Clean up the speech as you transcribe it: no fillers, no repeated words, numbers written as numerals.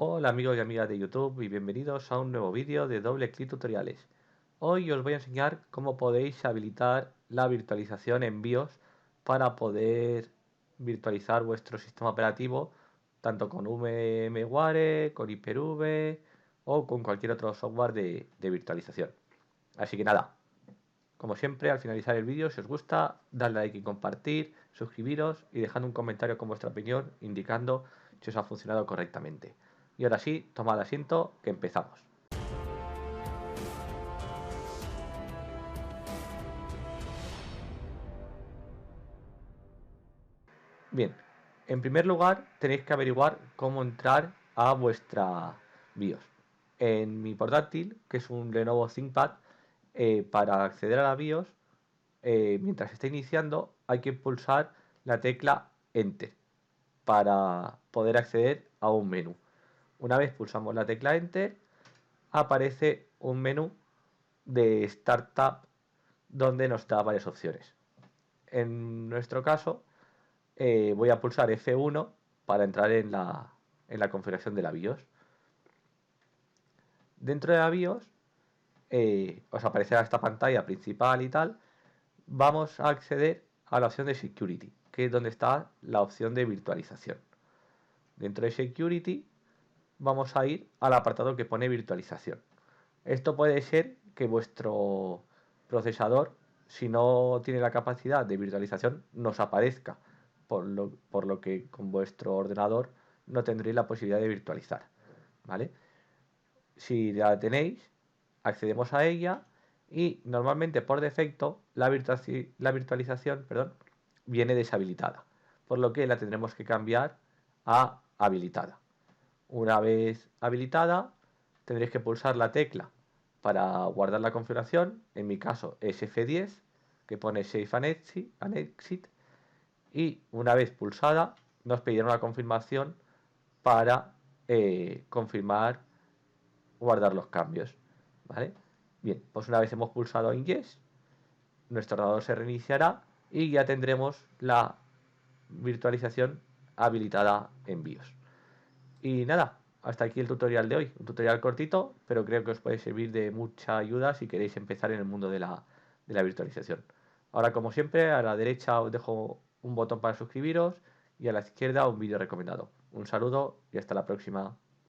Hola amigos y amigas de YouTube y bienvenidos a un nuevo vídeo de Doble Clic Tutoriales. Hoy os voy a enseñar cómo podéis habilitar la virtualización en BIOS para poder virtualizar vuestro sistema operativo tanto con VMware, con Hyper-V o con cualquier otro software de virtualización. Así que nada, como siempre, al finalizar el vídeo, si os gusta, dadle like y compartir, suscribiros y dejad un comentario con vuestra opinión indicando si os ha funcionado correctamente. Y ahora sí, tomad asiento, que empezamos. Bien, en primer lugar tenéis que averiguar cómo entrar a vuestra BIOS. En mi portátil, que es un Lenovo ThinkPad, para acceder a la BIOS, mientras está iniciando, hay que pulsar la tecla Enter para poder acceder a un menú. Una vez pulsamos la tecla Enter, aparece un menú de Startup donde nos da varias opciones. En nuestro caso, voy a pulsar F1 para entrar en la configuración de la BIOS. Dentro de la BIOS os aparecerá esta pantalla principal y tal. Vamos a acceder a la opción de Security, que es donde está la opción de virtualización. Dentro de Security vamos a ir al apartado que pone virtualización. Esto puede ser que vuestro procesador, si no tiene la capacidad de virtualización, nos aparezca, por lo que con vuestro ordenador no tendréis la posibilidad de virtualizar, ¿vale? Si la tenéis, accedemos a ella y normalmente por defecto la virtualización, viene deshabilitada, por lo que la tendremos que cambiar a habilitada. Una vez habilitada, tendréis que pulsar la tecla para guardar la configuración. En mi caso es F10, que pone Save and Exit. Y una vez pulsada, nos pedirá una confirmación para confirmar, guardar los cambios. ¿Vale? Bien, pues una vez hemos pulsado en Yes, nuestro ordenador se reiniciará y ya tendremos la virtualización habilitada en BIOS. Y nada, hasta aquí el tutorial de hoy. Un tutorial cortito, pero creo que os puede servir de mucha ayuda si queréis empezar en el mundo de la virtualización. Ahora, como siempre, a la derecha os dejo un botón para suscribiros y a la izquierda un vídeo recomendado. Un saludo y hasta la próxima.